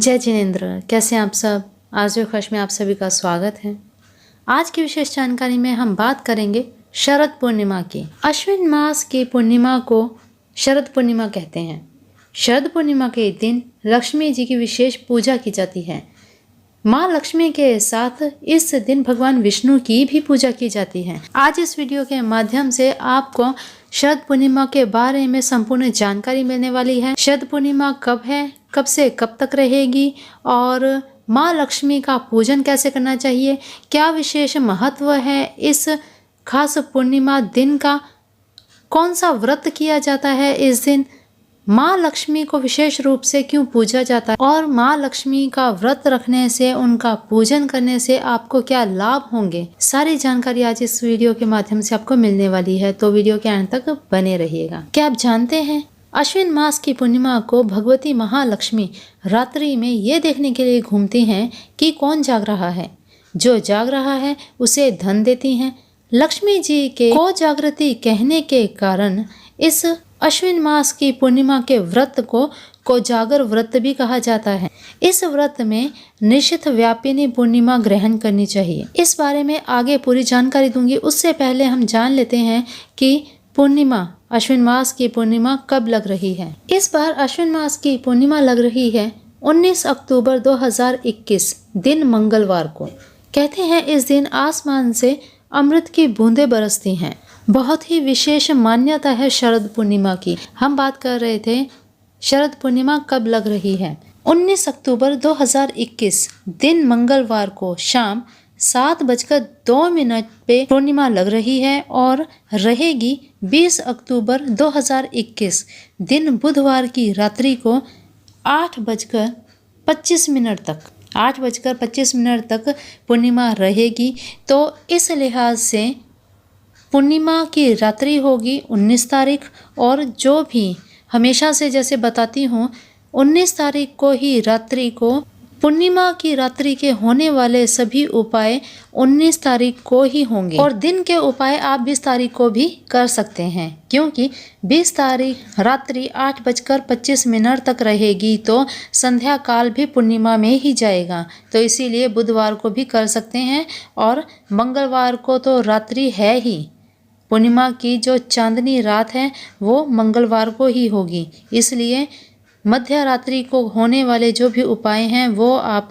जय जिनेंद्र, कैसे हैं आप सब। आज जो खश में आप सभी का स्वागत है। आज की विशेष जानकारी में हम बात करेंगे शरद पूर्णिमा की। अश्विन मास की पूर्णिमा को शरद पूर्णिमा कहते हैं। शरद पूर्णिमा के दिन लक्ष्मी जी की विशेष पूजा की जाती है। माँ लक्ष्मी के साथ इस दिन भगवान विष्णु की भी पूजा की जाती है। आज इस वीडियो के माध्यम से आपको शरद पूर्णिमा के बारे में संपूर्ण जानकारी मिलने वाली है। शरद पूर्णिमा कब है, कब से कब तक रहेगी और माँ लक्ष्मी का पूजन कैसे करना चाहिए, क्या विशेष महत्व है इस खास पूर्णिमा दिन का, कौन सा व्रत किया जाता है इस दिन, माँ लक्ष्मी को विशेष रूप से क्यों पूजा जाता है और माँ लक्ष्मी का व्रत रखने से, उनका पूजन करने से आपको क्या लाभ होंगे, सारी जानकारी आज इस वीडियो के माध्यम से आपको मिलने वाली है। तो वीडियो के अंत तक बने रहिएगा। क्या आप जानते हैं अश्विन मास की पूर्णिमा को भगवती महालक्ष्मी रात्रि में ये देखने के लिए घूमती हैं कि कौन जाग रहा है। जो जाग रहा है उसे धन देती हैं। लक्ष्मी जी के को जागृति कहने के कारण इस अश्विन मास की पूर्णिमा के व्रत को कोजागर व्रत भी कहा जाता है। इस व्रत में निश्चित व्यापिनी पूर्णिमा ग्रहण करनी चाहिए। इस बारे में आगे पूरी जानकारी दूंगी। उससे पहले हम जान लेते हैं कि पूर्णिमा, अश्विन मास की पूर्णिमा कब लग रही है। इस बार अश्विन मास की पूर्णिमा लग रही है 19 अक्टूबर 2021 दिन मंगलवार को। कहते हैं इस दिन आसमान से अमृत की बूंदें बरसती हैं। बहुत ही विशेष मान्यता है शरद पूर्णिमा की। हम बात कर रहे थे शरद पूर्णिमा कब लग रही है। 19 अक्टूबर 2021 दिन मंगलवार को शाम 7:02 पे पूर्णिमा लग रही है और रहेगी 20 अक्टूबर 2021 दिन बुधवार की रात्रि को 8:25 तक 8:25 तक पूर्णिमा रहेगी। तो इस लिहाज से पूर्णिमा की रात्रि होगी 19 तारीख और जो भी हमेशा से जैसे बताती हूँ 19 तारीख को ही रात्रि को पूर्णिमा की रात्रि के होने वाले सभी उपाय 19 तारीख को ही होंगे और दिन के उपाय आप 20 तारीख को भी कर सकते हैं, क्योंकि 20 तारीख रात्रि 8:25 तक रहेगी तो संध्या काल भी पूर्णिमा में ही जाएगा। तो इसीलिए बुधवार को भी कर सकते हैं और मंगलवार को तो रात्रि है ही। पूर्णिमा की जो चांदनी रात है वो मंगलवार को ही होगी, इसलिए मध्य रात्रि को होने वाले जो भी उपाय हैं वो आप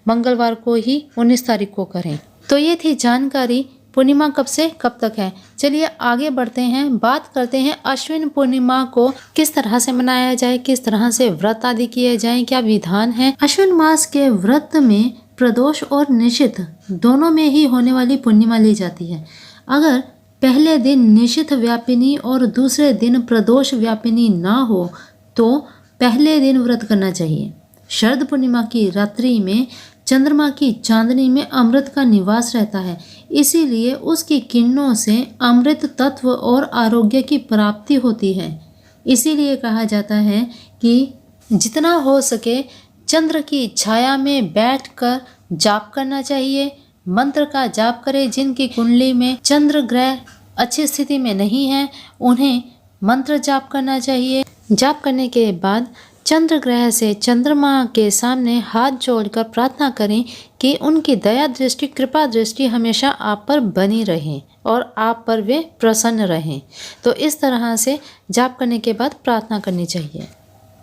मंगलवार को ही 19 तारीख को करें। तो ये थी जानकारी पूर्णिमा कब से कब तक है। चलिए आगे बढ़ते हैं, बात करते हैं अश्विन पूर्णिमा को किस तरह से मनाया जाए, किस तरह से व्रत आदि किए जाएं, क्या विधान है। अश्विन मास के व्रत में प्रदोष और निशित दोनों में ही होने वाली पूर्णिमा ली जाती है। अगर पहले दिन निशित व्यापिनी और दूसरे दिन प्रदोष व्यापिनी ना हो तो पहले दिन व्रत करना चाहिए। शरद पूर्णिमा की रात्रि में चंद्रमा की चांदनी में अमृत का निवास रहता है, इसीलिए उसकी किरणों से अमृत तत्व और आरोग्य की प्राप्ति होती है। इसीलिए कहा जाता है कि जितना हो सके चंद्र की छाया में बैठकर जाप करना चाहिए। मंत्र का जाप करें। जिनकी कुंडली में चंद्र ग्रह अच्छी स्थिति में नहीं है उन्हें मंत्र जाप करना चाहिए। जाप करने के बाद चंद्र ग्रह से चंद्रमा के सामने हाथ जोड़कर प्रार्थना करें कि उनकी दया दृष्टि, कृपा दृष्टि हमेशा आप पर बनी रहे और आप पर वे प्रसन्न रहें। तो इस तरह से जाप करने के बाद प्रार्थना करनी चाहिए।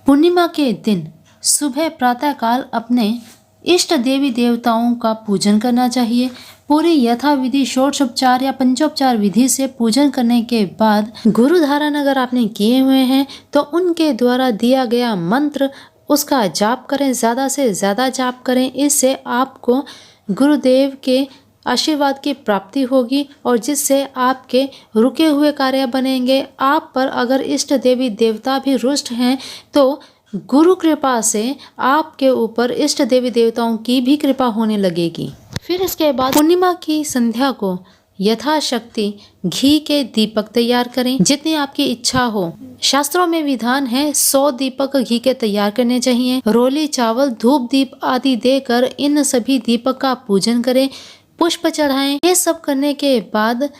पूर्णिमा के दिन सुबह प्रातःकाल अपने इष्ट देवी देवताओं का पूजन करना चाहिए। पूरी यथाविधि षोडशोपचार या पंचोपचार विधि से पूजन करने के बाद गुरु धारण अगर आपने किए हुए हैं तो उनके द्वारा दिया गया मंत्र उसका जाप करें, ज़्यादा से ज़्यादा जाप करें। इससे आपको गुरुदेव के आशीर्वाद की प्राप्ति होगी और जिससे आपके रुके हुए कार्य बनेंगे। आप पर अगर इष्ट देवी देवता भी रुष्ट हैं तो गुरु कृपा से आपके ऊपर इष्ट देवी देवताओं की भी कृपा होने लगेगी। फिर इसके बाद पूर्णिमा की संध्या को यथाशक्ति घी के दीपक तैयार करें, जितनी आपकी इच्छा हो। शास्त्रों में विधान है 100 दीपक घी के तैयार करने चाहिए। रोली, चावल, धूप दीप आदि देकर इन सभी दीपक का पूजन करें, पुष्प चढ़ाएं। ये सब करने के बाद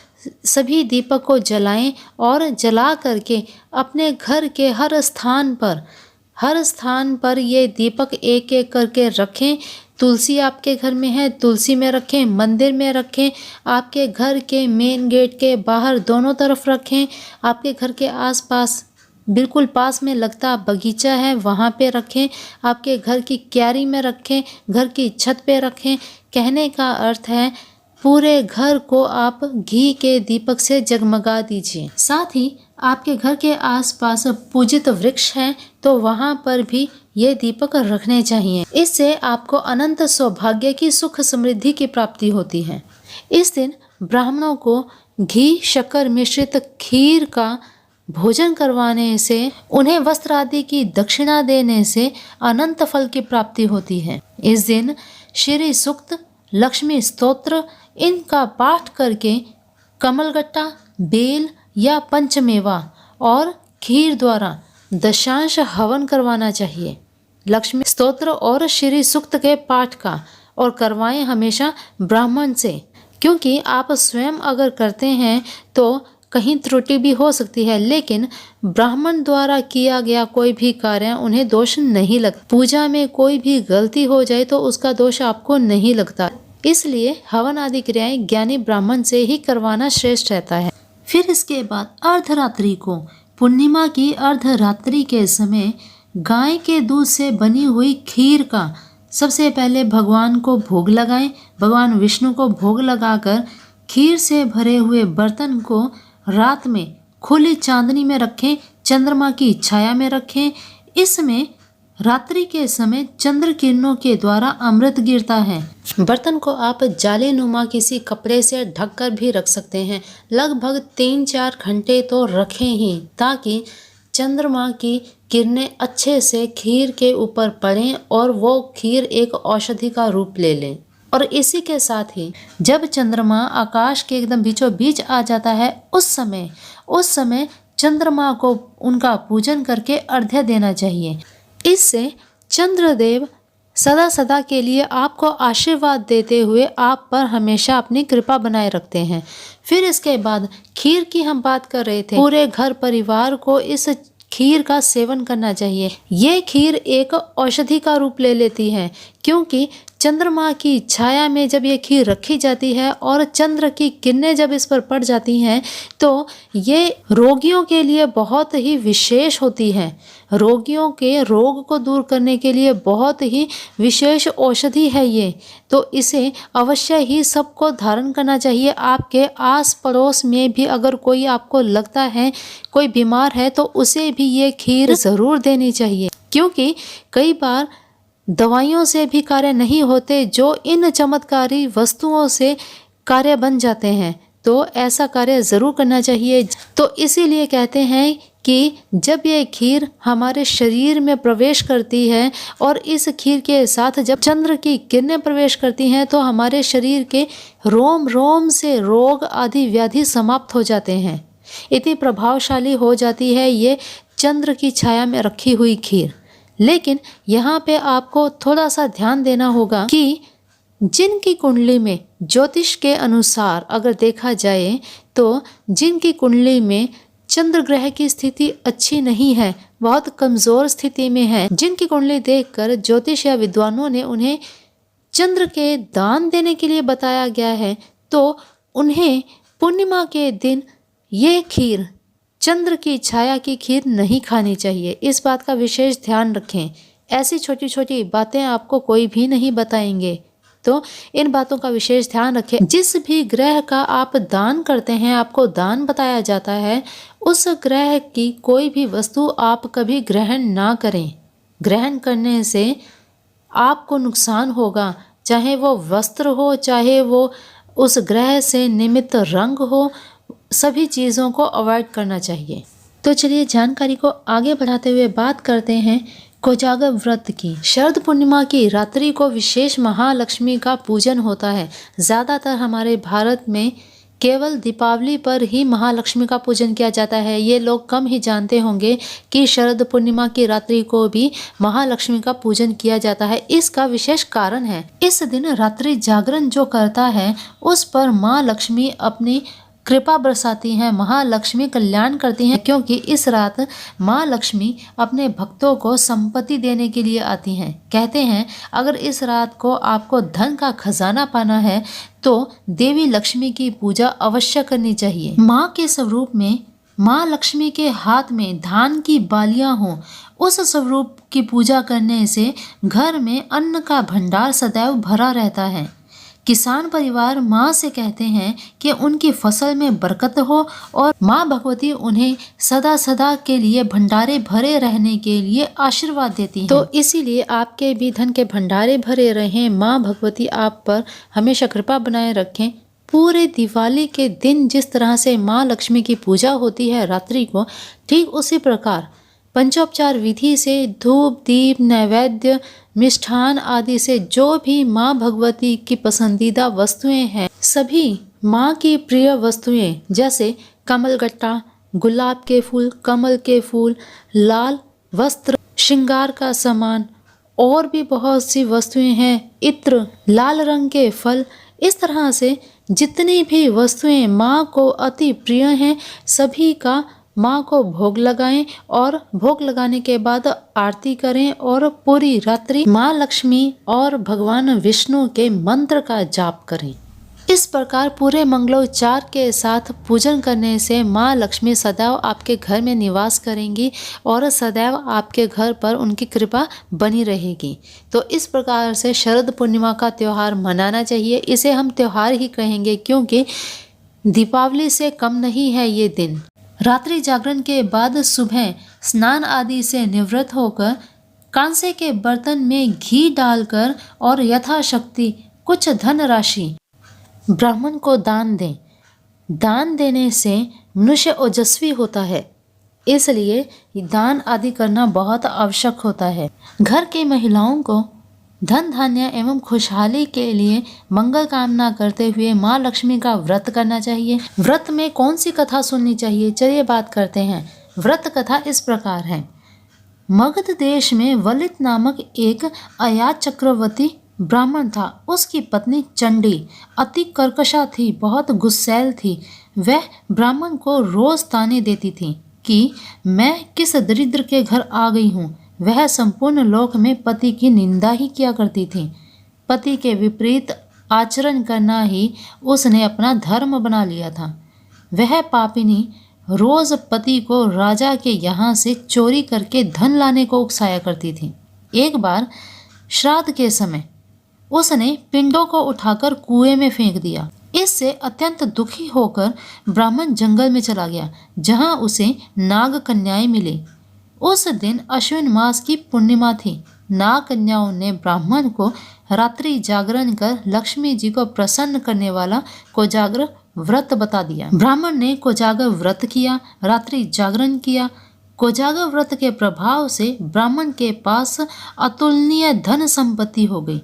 सभी दीपक को जलाएं और जला करके अपने घर के हर स्थान पर हर स्थान पर ये दीपक एक एक करके रखें। तुलसी आपके घर में है, तुलसी में रखें, मंदिर में रखें, आपके घर के मेन गेट के बाहर दोनों तरफ रखें, आपके घर के आसपास बिल्कुल पास में लगता बगीचा है वहाँ पे रखें, आपके घर की क्यारी में रखें, घर की छत पे रखें। कहने का अर्थ है पूरे घर को आप घी के दीपक से जगमगा दीजिए। साथ ही आपके घर के आसपास पूजित वृक्ष हैं तो वहाँ पर भी ये दीपक रखने चाहिए। इससे आपको अनंत सौभाग्य की, सुख समृद्धि की प्राप्ति होती है। इस दिन ब्राह्मणों को घी शक्कर मिश्रित खीर का भोजन करवाने से, उन्हें वस्त्र आदि की दक्षिणा देने से अनंत फल की प्राप्ति होती है। इस दिन श्री सूक्त, लक्ष्मी स्तोत्र इनका पाठ करके कमलगट्टा, बेल या पंचमेवा और खीर द्वारा दशांश हवन करवाना चाहिए। लक्ष्मी स्तोत्र और श्री सूक्त के पाठ का और करवाएं हमेशा ब्राह्मण से, क्योंकि आप स्वयं अगर करते हैं तो कहीं त्रुटि भी हो सकती है, लेकिन ब्राह्मण द्वारा किया गया कोई भी कार्य उन्हें दोष नहीं लगता। पूजा में कोई भी गलती हो जाए तो उसका दोष आपको नहीं लगता। इसलिए हवन आदि क्रियाएं ज्ञानी ब्राह्मण से ही करवाना श्रेष्ठ रहता है। फिर इसके बाद अर्धरात्रि को, पूर्णिमा की अर्धरात्रि के समय गाय के दूध से बनी हुई खीर का सबसे पहले भगवान को भोग लगाएं। भगवान विष्णु को भोग लगाकर खीर से भरे हुए बर्तन को रात में खुली चांदनी में रखें, चंद्रमा की छाया में रखें। इसमें रात्रि के समय चंद्र किरणों के द्वारा अमृत गिरता है। बर्तन को आप जाले नुमा किसी कपड़े से ढककर भी रख सकते हैं। लगभग 3-4 घंटे तो रखें ही, ताकि चंद्रमा की किरणें अच्छे से खीर के ऊपर पड़ें और वो खीर एक औषधि का रूप ले लें। और इसी के साथ ही जब चंद्रमा आकाश के एकदम बीचों बीच आ जाता है, उस समय चंद्रमा को उनका पूजन करके अर्घ्य देना चाहिए। इससे चंद्रदेव सदा सदा के लिए आपको आशीर्वाद देते हुए आप पर हमेशा अपनी कृपा बनाए रखते हैं। फिर इसके बाद खीर की हम बात कर रहे थे। पूरे घर परिवार को इस खीर का सेवन करना चाहिए। ये खीर एक औषधि का रूप ले लेती है, क्योंकि चंद्रमा की छाया में जब ये खीर रखी जाती है और चंद्र की किरणें जब इस पर पड़ जाती हैं तो ये रोगियों के लिए बहुत ही विशेष होती है। रोगियों के रोग को दूर करने के लिए बहुत ही विशेष औषधि है ये। तो इसे अवश्य ही सबको धारण करना चाहिए। आपके आस पड़ोस में भी अगर कोई आपको लगता है कोई बीमार है तो उसे भी ये खीर ज़रूर देनी चाहिए, क्योंकि कई बार दवाइयों से भी कार्य नहीं होते, जो इन चमत्कारी वस्तुओं से कार्य बन जाते हैं। तो ऐसा कार्य ज़रूर करना चाहिए। तो इसीलिए कहते हैं कि जब ये खीर हमारे शरीर में प्रवेश करती है और इस खीर के साथ जब चंद्र की किरणें प्रवेश करती हैं तो हमारे शरीर के रोम रोम से रोग आदि व्याधि समाप्त हो जाते हैं। इतनी प्रभावशाली हो जाती है ये चंद्र की छाया में रखी हुई खीर। लेकिन यहाँ पे आपको थोड़ा सा ध्यान देना होगा कि जिनकी कुंडली में ज्योतिष के अनुसार अगर देखा जाए तो जिनकी कुंडली में चंद्र ग्रह की स्थिति अच्छी नहीं है, बहुत कमज़ोर स्थिति में है, जिनकी कुंडली देखकर ज्योतिष या विद्वानों ने उन्हें चंद्र के दान देने के लिए बताया गया है, तो उन्हें पूर्णिमा के दिन ये खीर, चंद्र की छाया की खीर नहीं खानी चाहिए। इस बात का विशेष ध्यान रखें। ऐसी छोटी छोटी बातें आपको कोई भी नहीं बताएंगे, तो इन बातों का विशेष ध्यान रखें। जिस भी ग्रह का आप दान करते हैं, आपको दान बताया जाता है, उस ग्रह की कोई भी वस्तु आप कभी ग्रहण ना करें। ग्रहण करने से आपको नुकसान होगा, चाहे वो वस्त्र हो, चाहे वो उस ग्रह से निमित्त रंग हो, सभी चीज़ों को अवॉइड करना चाहिए। तो चलिए जानकारी को आगे बढ़ाते हुए बात करते हैं कोजागर व्रत की। शरद पूर्णिमा की रात्रि को विशेष महालक्ष्मी का पूजन होता है। ज़्यादातर हमारे भारत में केवल दीपावली पर ही महालक्ष्मी का पूजन किया जाता है। ये लोग कम ही जानते होंगे कि शरद पूर्णिमा की रात्रि को भी महालक्ष्मी का पूजन किया जाता है। इसका विशेष कारण है, इस दिन रात्रि जागरण जो करता है उस पर माँ लक्ष्मी अपनी कृपा बरसाती हैं, महालक्ष्मी कल्याण करती हैं, क्योंकि इस रात माँ लक्ष्मी अपने भक्तों को संपत्ति देने के लिए आती हैं। कहते हैं अगर इस रात को आपको धन का खजाना पाना है तो देवी लक्ष्मी की पूजा अवश्य करनी चाहिए। माँ के स्वरूप में माँ लक्ष्मी के हाथ में धान की बालियां हों, उस स्वरूप की पूजा करने से घर में अन्न का भंडार सदैव भरा रहता है। किसान परिवार माँ से कहते हैं कि उनकी फसल में बरकत हो और माँ भगवती उन्हें सदा सदा के लिए भंडारे भरे रहने के लिए आशीर्वाद देती हैं। तो इसीलिए आपके भी धन के भंडारे भरे रहें, माँ भगवती आप पर हमेशा कृपा बनाए रखें। पूरे दिवाली के दिन जिस तरह से माँ लक्ष्मी की पूजा होती है रात्रि को, ठीक उसी प्रकार पंचोपचार विधि से धूप दीप नैवेद्य मिष्ठान आदि से जो भी माँ भगवती की पसंदीदा वस्तुएं हैं, सभी माँ की प्रिय वस्तुएं जैसे कमलगट्टा, गुलाब के फूल, कमल के फूल, लाल वस्त्र, श्रृंगार का सामान और भी बहुत सी वस्तुएं हैं, इत्र, लाल रंग के फल, इस तरह से जितनी भी वस्तुएं माँ को अति प्रिय हैं सभी का माँ को भोग लगाएं और भोग लगाने के बाद आरती करें और पूरी रात्रि माँ लक्ष्मी और भगवान विष्णु के मंत्र का जाप करें। इस प्रकार पूरे मंगलोच्चार के साथ पूजन करने से माँ लक्ष्मी सदैव आपके घर में निवास करेंगी और सदैव आपके घर पर उनकी कृपा बनी रहेगी। तो इस प्रकार से शरद पूर्णिमा का त्यौहार मनाना चाहिए। इसे हम त्यौहार ही कहेंगे क्योंकि दीपावली से कम नहीं है ये दिन। रात्रि जागरण के बाद सुबह स्नान आदि से निवृत्त होकर कांसे के बर्तन में घी डालकर और यथाशक्ति कुछ धन राशि ब्राह्मण को दान दें। दान देने से मनुष्य ओजस्वी होता है, इसलिए दान आदि करना बहुत आवश्यक होता है। घर की महिलाओं को धन धान्य एवं खुशहाली के लिए मंगल कामना करते हुए माँ लक्ष्मी का व्रत करना चाहिए। व्रत में कौन सी कथा सुननी चाहिए, चलिए बात करते हैं। व्रत कथा इस प्रकार है। मगध देश में वलित नामक एक अयात चक्रवर्ती ब्राह्मण था। उसकी पत्नी चंडी अति कर्कशा थी, बहुत गुस्सैल थी। वह ब्राह्मण को रोज ताने देती थी कि मैं किस दरिद्र के घर आ गई हूँ। वह संपूर्ण लोक में पति की निंदा ही किया करती थी। पति के विपरीत आचरण करना ही उसने अपना धर्म बना लिया था। वह पापिनी रोज पति को राजा के यहाँ से चोरी करके धन लाने को उकसाया करती थी। एक बार श्राद्ध के समय उसने पिंडों को उठाकर कुएं में फेंक दिया। इससे अत्यंत दुखी होकर ब्राह्मण जंगल में चला गया, जहाँ उसे नाग कन्याएं मिली। उस दिन अश्विन मास की पूर्णिमा थी। नाग कन्याओं ने ब्राह्मण को रात्रि जागरण कर लक्ष्मी जी को प्रसन्न करने वाला कोजागर व्रत बता दिया। ब्राह्मण ने कोजागर व्रत किया, रात्रि जागरण किया। कोजागर व्रत के प्रभाव से ब्राह्मण के पास अतुलनीय धन संपत्ति हो गई।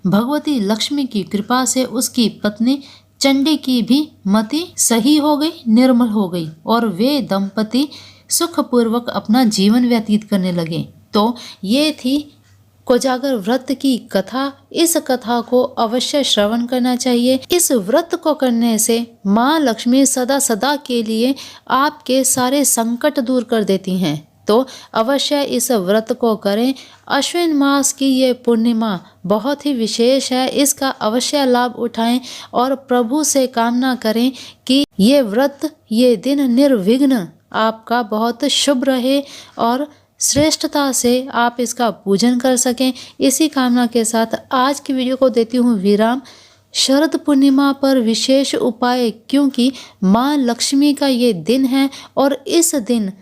भगवती लक्ष्मी की कृपा से उसकी पत्नी चंडी की भी मति सही हो गई, निर्मल हो गई और वे दंपति सुखपूर्वक अपना जीवन व्यतीत करने लगे। तो ये थी कोजागर व्रत की कथा। इस कथा को अवश्य श्रवण करना चाहिए। इस व्रत को करने से माँ लक्ष्मी सदा सदा के लिए आपके सारे संकट दूर कर देती हैं। तो अवश्य इस व्रत को करें। अश्विन मास की ये पूर्णिमा बहुत ही विशेष है, इसका अवश्य लाभ उठाएं और प्रभु से कामना करें कि ये व्रत, ये दिन निर्विघ्न आपका बहुत शुभ रहे और श्रेष्ठता से आप इसका पूजन कर सकें। इसी कामना के साथ आज की वीडियो को देती हूँ विराम। शरद पूर्णिमा पर विशेष उपाय, क्योंकि माँ लक्ष्मी का ये दिन है और इस दिन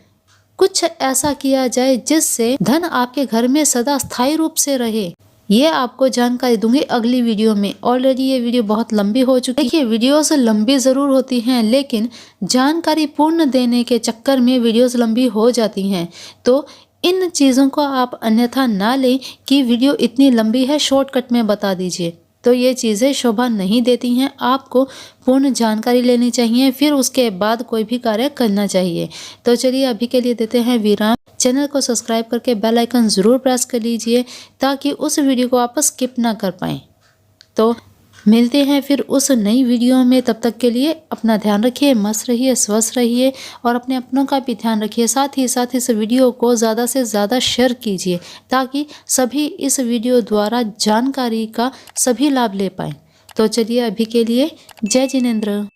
कुछ ऐसा किया जाए जिससे धन आपके घर में सदा स्थायी रूप से रहे। ये आपको जानकारी दूंगी अगली वीडियो में। ऑलरेडी ये वीडियो बहुत लंबी हो चुकी है। देखिए, वीडियोस लंबी ज़रूर होती हैं, लेकिन जानकारी पूर्ण देने के चक्कर में वीडियोस लंबी हो जाती हैं। तो इन चीज़ों को आप अन्यथा ना लें कि वीडियो इतनी लंबी है, शॉर्टकट में बता दीजिए। तो ये चीज़ें शोभा नहीं देती हैं। आपको पूर्ण जानकारी लेनी चाहिए, फिर उसके बाद कोई भी कार्य करना चाहिए। तो चलिए अभी के लिए देते हैं विराम। चैनल को सब्सक्राइब करके बेल आइकन ज़रूर प्रेस कर लीजिए ताकि उस वीडियो को आप स्किप ना कर पाएँ। तो मिलते हैं फिर उस नई वीडियो में। तब तक के लिए अपना ध्यान रखिए, मस्त रहिए, स्वस्थ रहिए और अपने अपनों का भी ध्यान रखिए। साथ ही साथ इस वीडियो को ज़्यादा से ज़्यादा शेयर कीजिए ताकि सभी इस वीडियो द्वारा जानकारी का सभी लाभ ले पाएँ। तो चलिए अभी के लिए जय जिनेंद्र।